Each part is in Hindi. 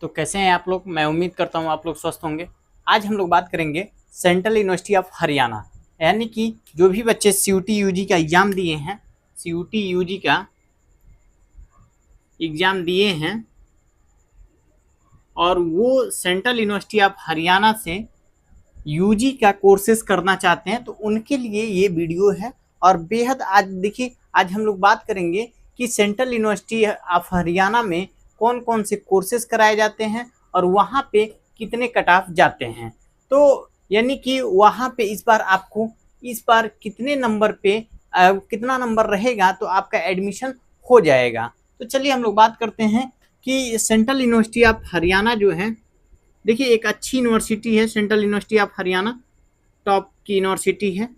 तो कैसे हैं आप लोग। मैं उम्मीद करता हूँ आप लोग स्वस्थ होंगे। आज हम लोग बात करेंगे सेंट्रल यूनिवर्सिटी ऑफ हरियाणा, यानी कि जो भी बच्चे सीयूटी यूजी का एग्ज़ाम दिए हैं, सीयूटी यूजी का एग्ज़ाम दिए हैं और वो सेंट्रल यूनिवर्सिटी ऑफ हरियाणा से यूजी का कोर्सेज करना चाहते हैं, तो उनके लिए ये वीडियो है। और बेहद आज देखिए, आज हम लोग बात करेंगे कि सेंट्रल यूनिवर्सिटी ऑफ हरियाणा में कौन कौन से कोर्सेज कराए जाते हैं और वहाँ पे कितने कट ऑफ जाते हैं। तो यानी कि वहाँ पे इस बार कितने नंबर पे कितना नंबर रहेगा तो आपका एडमिशन हो जाएगा। तो चलिए हम लोग बात करते हैं कि सेंट्रल यूनिवर्सिटी ऑफ हरियाणा जो है, देखिए एक अच्छी यूनिवर्सिटी है। Central university of Haryana top की यूनिवर्सिटी है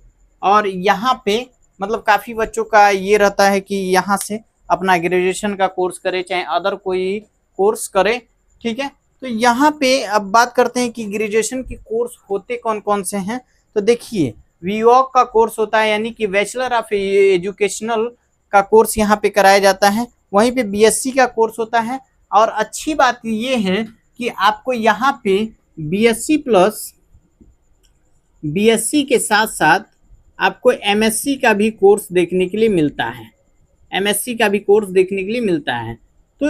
और यहाँ पे मतलब काफ़ी बच्चों का ये रहता है कि यहाँ से अपना ग्रेजुएशन का कोर्स करे चाहे अदर कोई कोर्स करे, ठीक है। तो यहाँ पे अब बात करते हैं कि ग्रेजुएशन के कोर्स होते कौन कौन से हैं। तो देखिए वीवॉक का कोर्स होता है, यानी कि बैचलर ऑफ एजुकेशनल का कोर्स यहाँ पे कराया जाता है। वहीं पे बीएससी का कोर्स होता है और अच्छी बात ये है कि आपको यहाँ पे बीएससी के साथ साथ आपको एमएससी का भी कोर्स देखने के लिए मिलता है। एमएससी का भी कोर्स देखने के लिए मिलता है। तो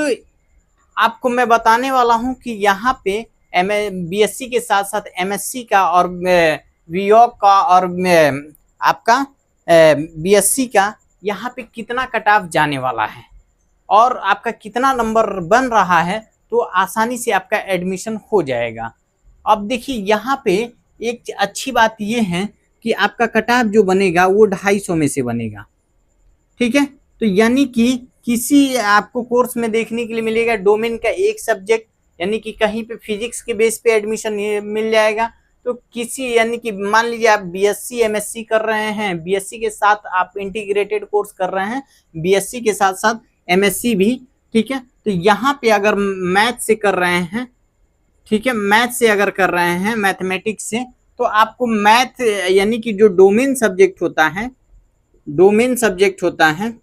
आपको मैं बताने वाला हूँ कि यहाँ पे बीएससी के साथ साथ एमएससी का और वीओक का और आपका बीएससी का यहाँ पे कितना कट ऑफ जाने वाला है और आपका कितना नंबर बन रहा है, तो आसानी से आपका एडमिशन हो जाएगा। अब देखिए यहाँ पे एक अच्छी बात ये है कि आपका कट ऑफ जो बनेगा वो 250 में से बनेगा, ठीक है। तो यानी कि किसी आपको कोर्स में देखने के लिए मिलेगा डोमेन का एक सब्जेक्ट, यानी कि कहीं पे फिजिक्स के बेस पे एडमिशन मिल जाएगा। तो किसी यानी कि मान लीजिए आप बीएससी एमएससी कर रहे हैं, बीएससी के साथ आप इंटीग्रेटेड कोर्स कर रहे हैं, बीएससी के साथ साथ एमएससी भी, ठीक है। तो यहाँ पे अगर मैथ से कर रहे हैं, ठीक है, मैथ से अगर कर रहे हैं मैथमेटिक्स से, तो आपको मैथ यानी कि जो डोमेन सब्जेक्ट होता है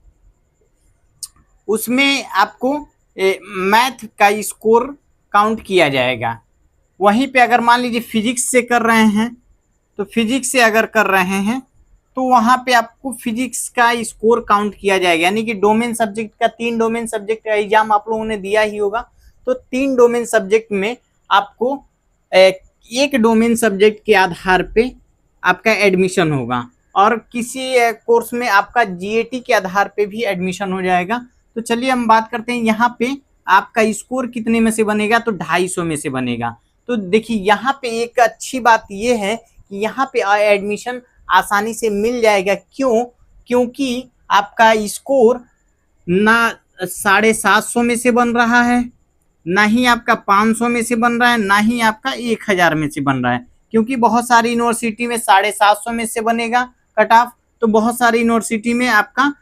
उसमें आपको मैथ का स्कोर काउंट किया जाएगा। वहीं पे अगर मान लीजिए फिजिक्स से कर रहे हैं, तो फिजिक्स से अगर कर रहे हैं तो वहाँ पे आपको फिजिक्स का स्कोर काउंट किया जाएगा। यानी कि डोमेन सब्जेक्ट का 3 डोमेन सब्जेक्ट का एग्जाम आप लोगों ने दिया ही होगा। तो 3 डोमेन सब्जेक्ट में आपको एक डोमेन सब्जेक्ट के आधार पे आपका एडमिशन होगा और किसी कोर्स में आपका जीएटी के आधार पे भी एडमिशन हो जाएगा। तो चलिए हम बात करते हैं यहाँ पे आपका स्कोर कितने में से बनेगा, तो 250 में से बनेगा। तो देखिए यहाँ पे एक अच्छी बात ये है कि यहाँ पे एडमिशन आसानी से मिल जाएगा। क्योंकि आपका स्कोर ना 750 में से बन रहा है, ना ही आपका 500 में से बन रहा है, ना ही आपका 1000 में से बन रहा है। क्योंकि बहुत सारी यूनिवर्सिटी में 750 में से बनेगा कट ऑफ, तो बहुत सारी यूनिवर्सिटी में आपका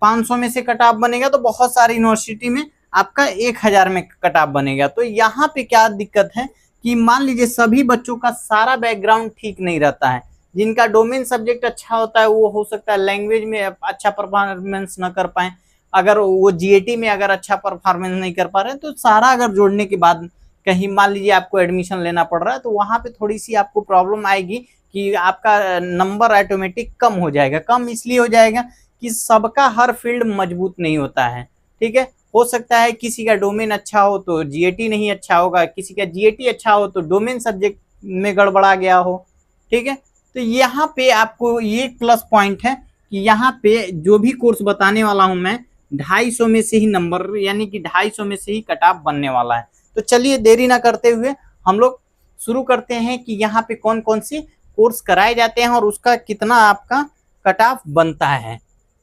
500 में से कट ऑफ बनेगा, तो बहुत सारी यूनिवर्सिटी में आपका 1000 में कट ऑफ बनेगा। तो यहाँ पे क्या दिक्कत है कि मान लीजिए सभी बच्चों का सारा बैकग्राउंड ठीक नहीं रहता है। जिनका डोमेन सब्जेक्ट अच्छा होता है वो हो सकता है लैंग्वेज में अच्छा परफॉर्मेंस ना कर पाए, अगर वो जीएटी में अगर अच्छा परफॉर्मेंस नहीं कर पा रहे हैं, तो सारा अगर जोड़ने के बाद कहीं मान लीजिए आपको एडमिशन लेना पड़ रहा है, तो वहाँ पे थोड़ी सी आपको प्रॉब्लम आएगी कि आपका नंबर ऑटोमेटिक कम हो जाएगा। कम इसलिए हो जाएगा कि सबका हर फील्ड मजबूत नहीं होता है, ठीक है। हो सकता है किसी का डोमेन अच्छा हो तो जीएटी नहीं अच्छा होगा, किसी का जीएटी अच्छा हो तो डोमेन सब्जेक्ट में गड़बड़ा गया हो, ठीक है। तो यहाँ पे आपको ये प्लस पॉइंट है कि यहाँ पे जो भी कोर्स बताने वाला हूँ मैं 250 में से ही नंबर, यानी कि 250 में से ही कट ऑफ बनने वाला है। तो चलिए देरी ना करते हुए हम लोग शुरू करते हैं कि यहाँ पे कौन कौन से कोर्स कराए जाते हैं और उसका कितना आपका कट ऑफ बनता है।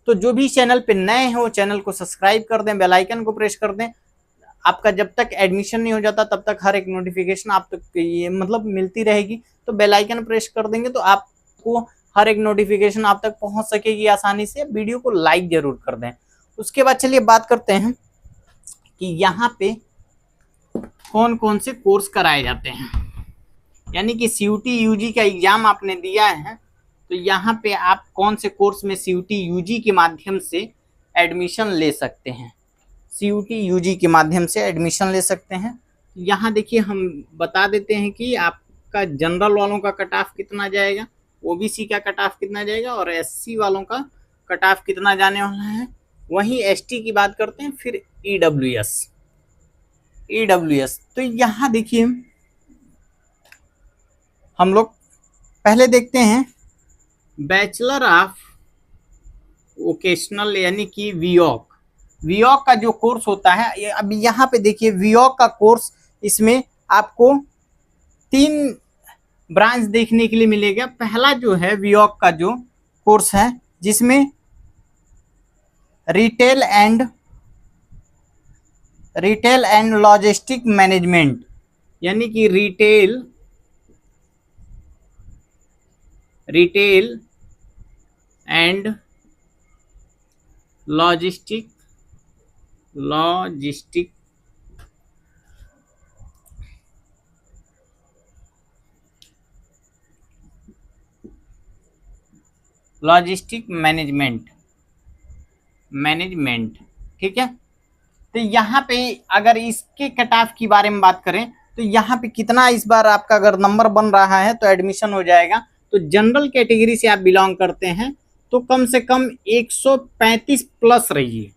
तो जो भी चैनल पे नए हैं वो चैनल को सब्सक्राइब कर दें, बेल आइकन को प्रेस कर दें। आपका जब तक एडमिशन नहीं हो जाता तब तक हर एक नोटिफिकेशन आप तक ये मतलब मिलती रहेगी। तो बेल आइकन प्रेस कर देंगे तो आपको हर एक नोटिफिकेशन आप तक पहुंच सकेगी आसानी से। वीडियो को लाइक जरूर कर दें। उसके बाद चलिए बात करते हैं कि यहाँ पे कौन कौन से कोर्स कराए जाते हैं। यानी कि सीयूटी यूजी का एग्जाम आपने दिया है, तो यहाँ पे आप कौन से कोर्स में सीयूटी यूजी के माध्यम से एडमिशन ले सकते हैं। सीयूटी यूजी के माध्यम से एडमिशन ले सकते हैं। यहाँ देखिए हम बता देते हैं कि आपका जनरल वालों का कट ऑफ कितना जाएगा, ओबीसी का कट ऑफ कितना जाएगा और एससी वालों का कट ऑफ कितना जाने वाला है। वहीं एसटी की बात करते हैं, फिर ईडब्ल्यूएस। तो यहाँ देखिए हम लोग पहले देखते हैं बैचलर ऑफ वोकेशनल यानी कि वीओक का जो कोर्स होता है। अब यहाँ पे देखिए वीओक का कोर्स, इसमें आपको 3 ब्रांच देखने के लिए मिलेगा। पहला जो है वीओक का जो कोर्स है, जिसमें रिटेल एंड लॉजिस्टिक मैनेजमेंट यानी कि रिटेल एंड लॉजिस्टिक मैनेजमेंट, ठीक है। तो यहाँ पे अगर इसके कट ऑफ की बारे में बात करें तो यहाँ पे कितना इस बार आपका अगर नंबर बन रहा है तो एडमिशन हो जाएगा। तो जनरल कैटेगरी से आप बिलोंग करते हैं तो कम से कम 135 प्लस रहिए।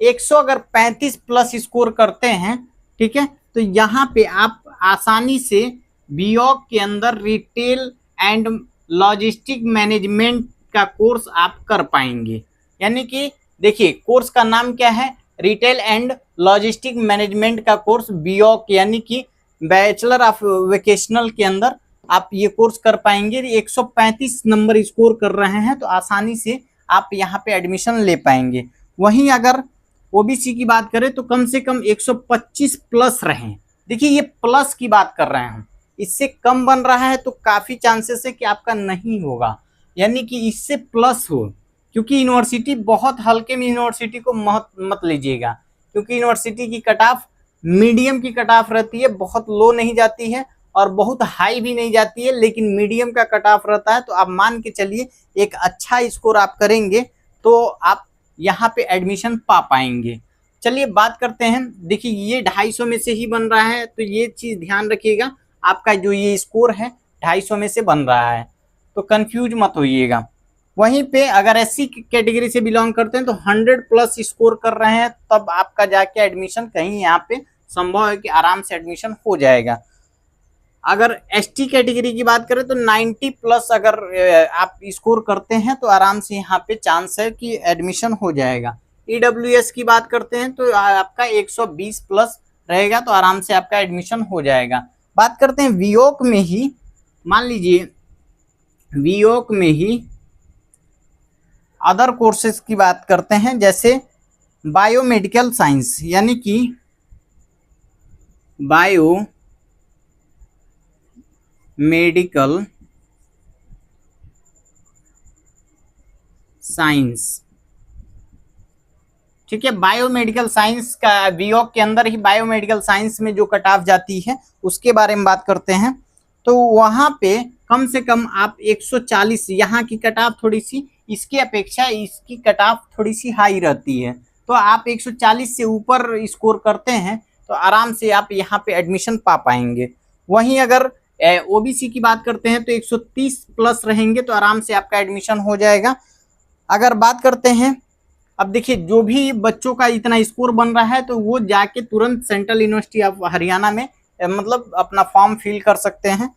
100 अगर 35 प्लस स्कोर करते हैं, ठीक है, तो यहाँ पे आप आसानी से बीओक के अंदर रिटेल एंड लॉजिस्टिक मैनेजमेंट का कोर्स आप कर पाएंगे। यानी कि देखिए कोर्स का नाम क्या है, रिटेल एंड लॉजिस्टिक मैनेजमेंट का कोर्स बीओक यानी कि बैचलर ऑफ वोकेशनल के अंदर आप ये कोर्स कर पाएंगे। 135 नंबर स्कोर कर रहे हैं तो आसानी से आप यहाँ पे एडमिशन ले पाएंगे। वहीं अगर ओबीसी की बात करें तो कम से कम 125 प्लस रहें। देखिए ये प्लस की बात कर रहे हैं, इससे कम बन रहा है तो काफ़ी चांसेस है कि आपका नहीं होगा, यानी कि इससे प्लस हो। क्योंकि यूनिवर्सिटी बहुत हल्के में यूनिवर्सिटी को मत लीजिएगा, क्योंकि यूनिवर्सिटी की कट ऑफ मीडियम की कट ऑफ रहती है, बहुत लो नहीं जाती है और बहुत हाई भी नहीं जाती है, लेकिन मीडियम का कट ऑफ रहता है। तो आप मान के चलिए एक अच्छा स्कोर आप करेंगे तो आप यहाँ पे एडमिशन पा पाएंगे। चलिए बात करते हैं, देखिए ये 250 में से ही बन रहा है, तो ये चीज़ ध्यान रखिएगा, आपका जो ये स्कोर है 250 में से बन रहा है, तो कंफ्यूज मत होइएगा। वहीं पे अगर एससी कैटेगरी से बिलोंग करते हैं तो 100 प्लस स्कोर कर रहे हैं, तब आपका जाके एडमिशन कहीं यहाँ पे संभव है कि आराम से एडमिशन हो जाएगा। अगर एसटी कैटेगरी की बात करें तो 90 प्लस अगर आप स्कोर करते हैं तो आराम से यहाँ पे चांस है कि एडमिशन हो जाएगा। ईडब्ल्यूएस की बात करते हैं तो आपका 120 प्लस रहेगा तो आराम से आपका एडमिशन हो जाएगा। बात करते हैं वीओक में ही, मान लीजिए वीओक में ही अदर कोर्सेज की बात करते हैं, जैसे बायोमेडिकल साइंस यानी कि बायोमेडिकल साइंस, ठीक है। बायोमेडिकल साइंस का बीओक के अंदर ही बायोमेडिकल साइंस में जो कट ऑफ जाती है उसके बारे में बात करते हैं। तो वहाँ पे कम से कम आप 140, यहाँ की कट ऑफ थोड़ी सी इसकी अपेक्षा इसकी कट ऑफ थोड़ी सी हाई रहती है, तो आप 140 से ऊपर स्कोर करते हैं तो आराम से आप यहाँ पे एडमिशन पा पाएंगे। वहीं अगर ओबीसी की बात करते हैं तो 130 प्लस रहेंगे तो आराम से आपका एडमिशन हो जाएगा। अगर बात करते हैं, अब देखिए जो भी बच्चों का इतना स्कोर बन रहा है तो वो जाके तुरंत सेंट्रल यूनिवर्सिटी ऑफ हरियाणा में मतलब अपना फॉर्म फिल कर सकते हैं।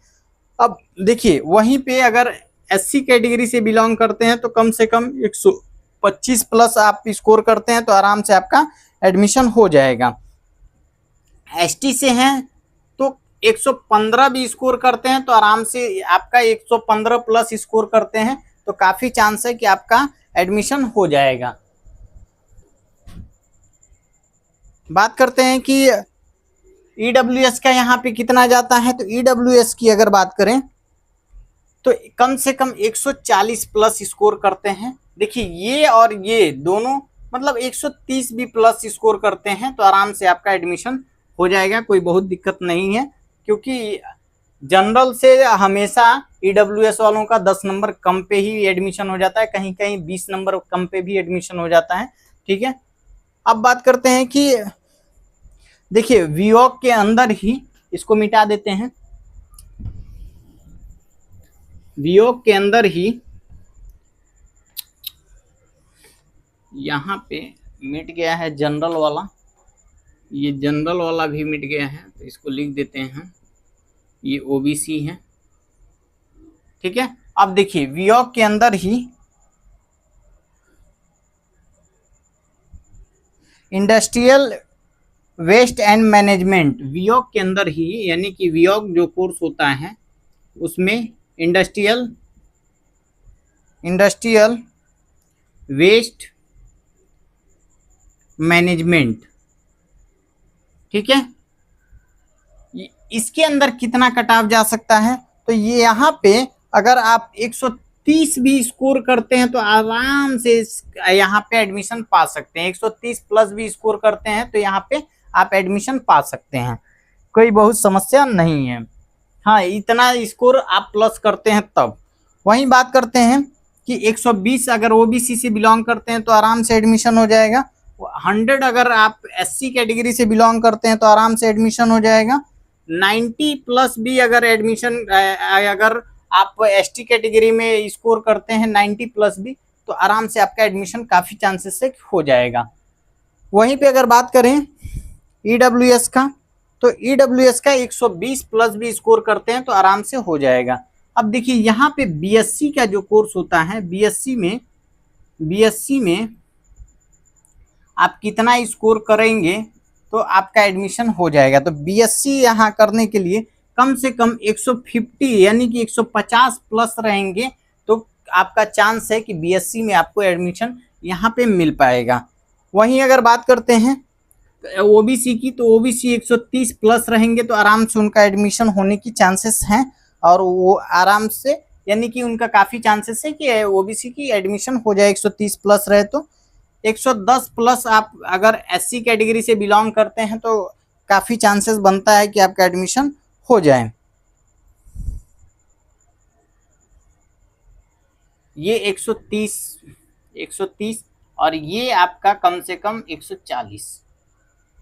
अब देखिए वहीं पे अगर एससी कैटेगरी से बिलोंग करते हैं तो कम से कम 125 प्लस आप स्कोर करते हैं तो आराम से आपका एडमिशन हो जाएगा। एसटी से हैं तो 115 भी स्कोर करते हैं तो आराम से आपका 115 प्लस स्कोर करते हैं तो काफ़ी चांस है कि आपका एडमिशन हो जाएगा। बात करते हैं कि ईडब्ल्यूएस का यहाँ पे कितना जाता है, तो ईडब्ल्यूएस की अगर बात करें तो कम से कम 140 प्लस स्कोर करते हैं। देखिए ये और ये दोनों मतलब 130 भी प्लस स्कोर करते हैं तो आराम से आपका एडमिशन हो जाएगा, कोई बहुत दिक्कत नहीं है। क्योंकि जनरल से हमेशा ईडब्ल्यूएस वालों का 10 नंबर कम पे ही एडमिशन हो जाता है, कहीं कहीं 20 नंबर कम पे भी एडमिशन हो जाता है, ठीक है। अब बात करते हैं कि देखिए वियोग के अंदर ही इसको मिटा देते हैं, वियोग के अंदर ही यहाँ पे मिट गया है जनरल वाला, ये जनरल वाला भी मिट गया है, तो इसको लिख देते हैं ये ओबीसी है, ठीक है। अब देखिए वियोग के अंदर ही इंडस्ट्रियल वेस्ट एंड मैनेजमेंट, वियोग के अंदर ही, यानी कि वियोग जो कोर्स होता है उसमें इंडस्ट्रियल वेस्ट मैनेजमेंट, ठीक है। इसके अंदर कितना कटाव जा सकता है, तो ये यहाँ पे अगर आप 130 भी स्कोर करते हैं तो आराम से यहाँ पे एडमिशन पा सकते हैं। 130 प्लस भी स्कोर करते हैं तो यहाँ पे आप एडमिशन पा सकते हैं, कोई बहुत समस्या नहीं है। हाँ, इतना स्कोर आप प्लस करते हैं तब। वहीं बात करते हैं कि 120 अगर ओबीसी से बिलोंग करते हैं तो आराम से एडमिशन हो जाएगा। 100 अगर आप एससी कैटेगरी से बिलोंग करते हैं तो आराम से एडमिशन हो जाएगा। 90 प्लस भी अगर एडमिशन, अगर आप एसटी कैटेगरी में स्कोर करते हैं 90 प्लस भी, तो आराम से आपका एडमिशन काफ़ी चांसेस से हो जाएगा। वहीं पे अगर बात करें ईडब्ल्यूएस का, तो ईडब्ल्यूएस का 120 प्लस भी स्कोर करते हैं तो आराम से हो जाएगा। अब देखिए यहाँ पे बीएससी का जो कोर्स होता है, बीएससी में आप कितना स्कोर करेंगे तो आपका एडमिशन हो जाएगा। तो बीएससी यहाँ करने के लिए कम से कम 150 यानी कि 150 प्लस रहेंगे तो आपका चांस है कि बीएससी में आपको एडमिशन यहाँ पे मिल पाएगा। वहीं अगर बात करते हैं ओबीसी की, तो ओबीसी 130 प्लस रहेंगे तो आराम से उनका एडमिशन होने की चांसेस हैं, और वो आराम से, यानी कि उनका काफ़ी चांसेस है कि ओबीसी की एडमिशन हो जाए 130 प्लस रहे तो। 110 प्लस आप अगर एससी कैटेगरी से बिलोंग करते हैं तो काफ़ी चांसेस बनता है कि आपका एडमिशन हो जाए। ये 130 और ये आपका कम से कम 140,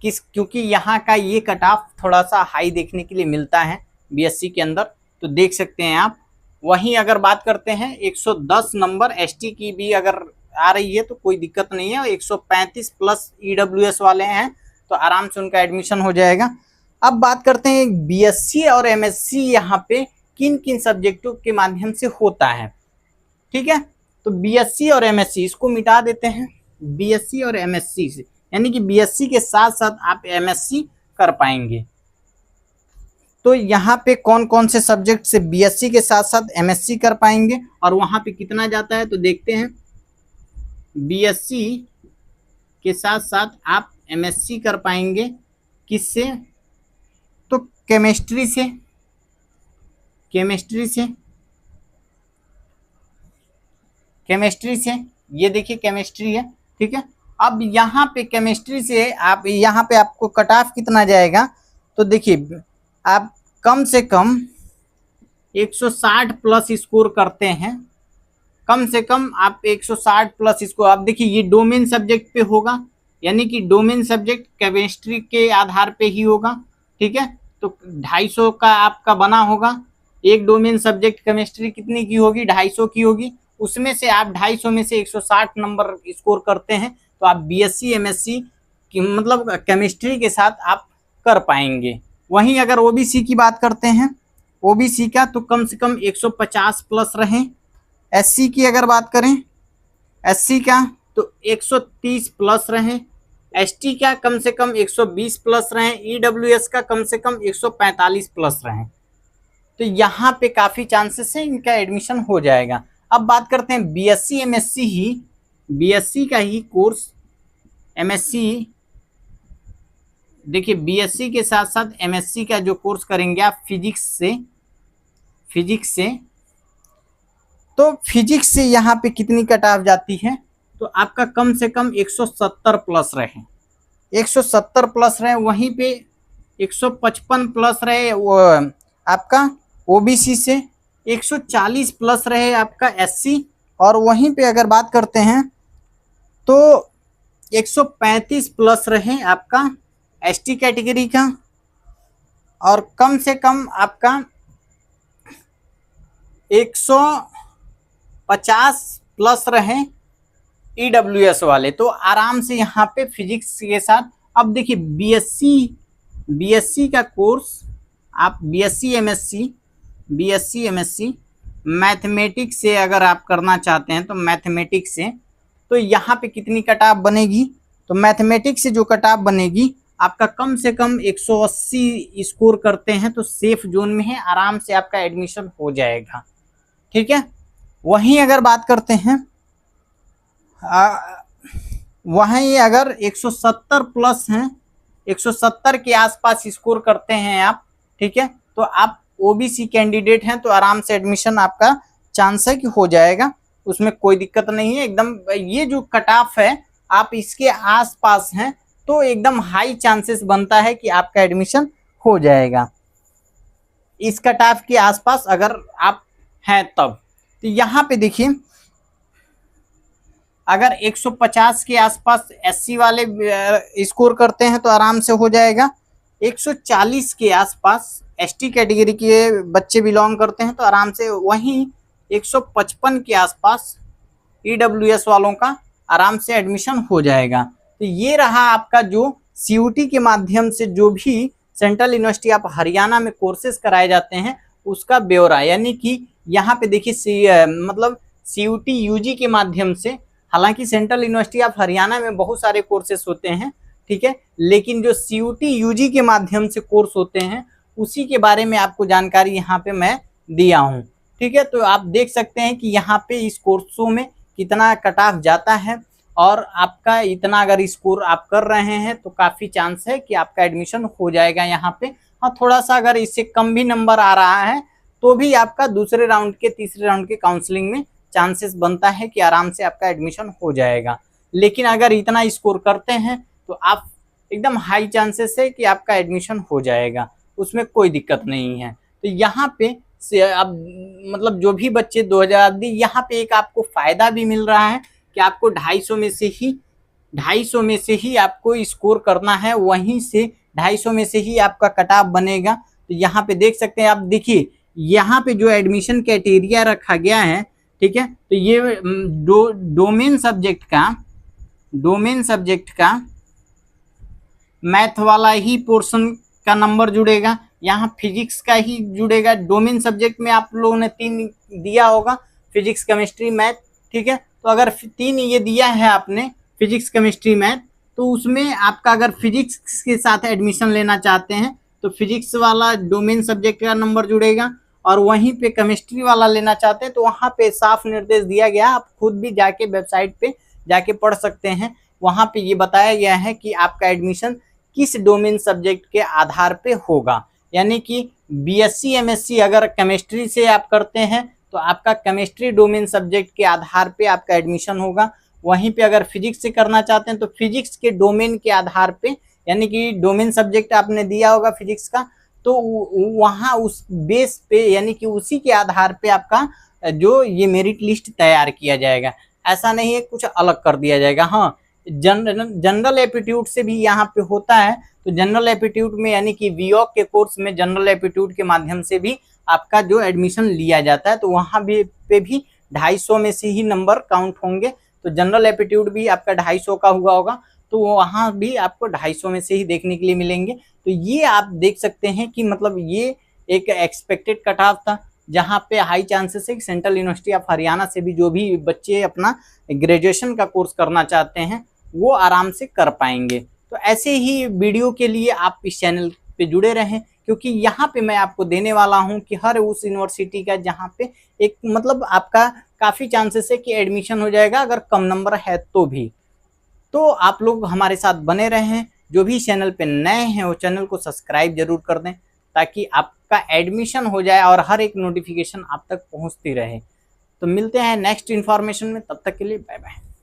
क्योंकि यहाँ का ये कट ऑफ थोड़ा सा हाई देखने के लिए मिलता है बीएससी के अंदर, तो देख सकते हैं आप। वहीं अगर बात करते हैं 110 नंबर एसटी की भी अगर आ रही है तो कोई दिक्कत नहीं है। 135 प्लस ईडब्ल्यूएस वाले हैं तो आराम से उनका एडमिशन हो जाएगा। अब बात करते हैं बीएससी और एमएससी यहाँ पे किन किन सब्जेक्टों के माध्यम से होता है, ठीक है। तो बीएससी और एमएससी इसको मिटा देते हैं, बीएससी और एमएससी से, यानी कि बीएससी के साथ साथ आप एमएससी कर पाएंगे। तो यहाँ पे कौन कौन से सब्जेक्ट से बीएससी के साथ साथ एमएससी कर पाएंगे और वहाँ पे कितना जाता है, तो देखते हैं। बीएससी के साथ साथ आप एमएससी कर पाएंगे किससे, तो केमिस्ट्री से, ये देखिए केमिस्ट्री है, ठीक है। अब यहाँ पे केमिस्ट्री से आप, यहाँ पे आपको कट ऑफ कितना जाएगा, तो देखिए आप कम से कम 160 प्लस स्कोर करते हैं, कम से कम आप 160 प्लस स्कोर। आप देखिए ये डोमेन सब्जेक्ट पे होगा, यानी कि डोमेन सब्जेक्ट केमिस्ट्री के आधार पे ही होगा, ठीक है। तो 250 का आपका बना होगा। एक डोमेन सब्जेक्ट केमिस्ट्री कितनी की होगी, 250 की होगी। उसमें से आप 250 में से 160 नंबर स्कोर करते हैं तो आप बीएससी एमएससी की मतलब केमिस्ट्री के साथ आप कर पाएंगे। वहीं अगर ओबीसी की बात करते हैं, ओबीसी का तो कम से कम 150 प्लस रहें। एससी की अगर बात करें, एससी का तो 130 प्लस रहें। एसटी का कम से कम 120 प्लस रहें। ईडब्ल्यूएस का कम से कम 145 प्लस रहें। तो यहाँ पे काफ़ी चांसेस है इनका एडमिशन हो जाएगा। अब बात करते हैं बीएससी एमएससी ही, बीएससी का ही कोर्स एमएससी। देखिए बीएससी के साथ साथ एमएससी का जो कोर्स करेंगे आप फिजिक्स से, तो फिजिक्स से यहाँ पे कितनी कट ऑफ जाती है, तो आपका कम से कम 170 प्लस रहे, 170 प्लस रहे। वहीं पे 155 प्लस रहे वो आपका ओबीसी से, 140 प्लस रहे आपका एससी, और वहीं पे अगर बात करते हैं तो 135 प्लस रहे आपका एसटी कैटेगरी का, और कम से कम आपका 150 प्लस रहे ईडब्ल्यूएस वाले, तो आराम से यहाँ पे फिजिक्स के साथ। अब देखिए बीएससी का कोर्स आप बीएससी एमएससी मैथमेटिक्स से अगर आप करना चाहते हैं तो मैथमेटिक्स से, तो यहाँ पे कितनी कट ऑफ बनेगी, तो मैथमेटिक्स से जो कट ऑफ बनेगी आपका कम से कम 180 स्कोर करते हैं तो सेफ जोन में है, आराम से आपका एडमिशन हो जाएगा। ठीक है, वहीं अगर बात करते हैं वहीं अगर 170 प्लस हैं, 170 के आसपास स्कोर करते हैं आप, ठीक है, तो आप ओबीसी कैंडिडेट हैं तो आराम से एडमिशन आपका चांस है कि हो जाएगा, उसमें कोई दिक्कत नहीं है एकदम। ये जो कट ऑफ है आप इसके आसपास हैं तो एकदम हाई चांसेस बनता है कि आपका एडमिशन हो जाएगा, इस कट ऑफ के आसपास अगर आप हैं तब। तो यहाँ पे देखिए अगर 150 के आसपास एससी वाले स्कोर करते हैं तो आराम से हो जाएगा, 140 के आसपास एसटी कैटेगरी के बच्चे बिलोंग करते हैं तो आराम से, वहीं 155 के आसपास ईडब्ल्यूएस वालों का आराम से एडमिशन हो जाएगा। तो ये रहा आपका जो सीयूटी के माध्यम से जो भी सेंट्रल यूनिवर्सिटी ऑफ हरियाणा में कोर्सेज कराए जाते हैं उसका ब्यौरा, यानी कि यहाँ पे देखिए मतलब सीयूटी यूजी के माध्यम से, हालांकि सेंट्रल यूनिवर्सिटी ऑफ हरियाणा में बहुत सारे कोर्सेज होते हैं, ठीक है, लेकिन जो सीयूटी यूजी के माध्यम से कोर्स होते हैं उसी के बारे में आपको जानकारी यहाँ पे मैं दिया हूँ। ठीक है, तो आप देख सकते हैं कि यहाँ पे इस कोर्सों में कितना कट ऑफ जाता है और आपका इतना अगर स्कोर आप कर रहे हैं तो काफ़ी चांस है कि आपका एडमिशन हो जाएगा यहाँ पे। हाँ, थोड़ा सा अगर इससे कम भी नंबर आ रहा है तो भी आपका दूसरे राउंड के तीसरे राउंड के काउंसलिंग में चांसेस बनता है कि आराम से आपका एडमिशन हो जाएगा। लेकिन अगर इतना स्कोर करते हैं तो आप एकदम हाई चांसेस है कि आपका एडमिशन हो जाएगा, उसमें कोई दिक्कत नहीं है। तो यहाँ पे से अब मतलब जो भी बच्चे 2000 दी, यहाँ पे एक आपको फ़ायदा भी मिल रहा है कि आपको 250 में से ही आपको स्कोर करना है, वहीं से 250 में से ही आपका कट ऑफ बनेगा। तो यहाँ पे देख सकते हैं आप, देखिए यहाँ पे जो एडमिशन क्राइटेरिया रखा गया है, ठीक है, तो ये डोमेन सब्जेक्ट का मैथ वाला ही पोर्शन का नंबर जुड़ेगा, यहाँ फिजिक्स का ही जुड़ेगा। डोमेन सब्जेक्ट में आप लोगों ने 3 दिया होगा, फिजिक्स केमिस्ट्री मैथ, ठीक है, तो अगर 3 ये दिया है आपने फिजिक्स केमिस्ट्री मैथ, तो उसमें आपका अगर फिजिक्स के साथ एडमिशन लेना चाहते हैं तो फिजिक्स वाला डोमेन सब्जेक्ट का नंबर जुड़ेगा, और वहीं पे केमिस्ट्री वाला लेना चाहते हैं तो वहाँ पे साफ निर्देश दिया गया, आप खुद भी जाके वेबसाइट पे जाके पढ़ सकते हैं। वहाँ पे ये बताया गया है कि आपका एडमिशन किस डोमेन सब्जेक्ट के आधार पे होगा, यानी कि बीएससी एमएससी अगर केमिस्ट्री से आप करते हैं तो आपका केमिस्ट्री डोमेन सब्जेक्ट के आधार पे आपका एडमिशन होगा। वहीं पे अगर फिजिक्स से करना चाहते हैं तो फिजिक्स के डोमेन के आधार पे, यानी कि डोमेन सब्जेक्ट आपने दिया होगा फिजिक्स का, तो वहाँ उस बेस पे यानी कि उसी के आधार पे आपका जो ये मेरिट लिस्ट तैयार किया जाएगा। ऐसा नहीं है कुछ अलग कर दिया जाएगा। हाँ, जनरल एप्टीट्यूड से भी यहाँ पे होता है, तो जनरल एप्टीट्यूड में यानी कि वीओक के कोर्स में जनरल एप्टीट्यूड के माध्यम से भी आपका जो एडमिशन लिया जाता है, तो वहाँ भी 250 में से ही नंबर काउंट होंगे। तो जनरल एप्टीट्यूड भी आपका 250 का हुआ होगा, तो वहाँ भी आपको 250 में से ही देखने के लिए मिलेंगे। तो ये आप देख सकते हैं कि मतलब ये एक एक्सपेक्टेड कट ऑफ था, जहाँ पे हाई चांसेस है कि सेंट्रल यूनिवर्सिटी ऑफ हरियाणा से भी जो भी बच्चे अपना ग्रेजुएशन का कोर्स करना चाहते हैं वो आराम से कर पाएंगे। तो ऐसे ही वीडियो के लिए आप इस चैनल पे जुड़े रहें, क्योंकि यहाँ पे मैं आपको देने वाला हूँ कि हर उस यूनिवर्सिटी का जहाँ पे एक मतलब आपका काफ़ी चांसेस है कि एडमिशन हो जाएगा अगर कम नंबर है तो भी। तो आप लोग हमारे साथ बने रहें, जो भी चैनल पे नए हैं वो चैनल को सब्सक्राइब जरूर कर दें ताकि आपका एडमिशन हो जाए और हर एक नोटिफिकेशन आप तक पहुँचती रहे। तो मिलते हैं नेक्स्ट इन्फॉर्मेशन में, तब तक के लिए बाय बाय।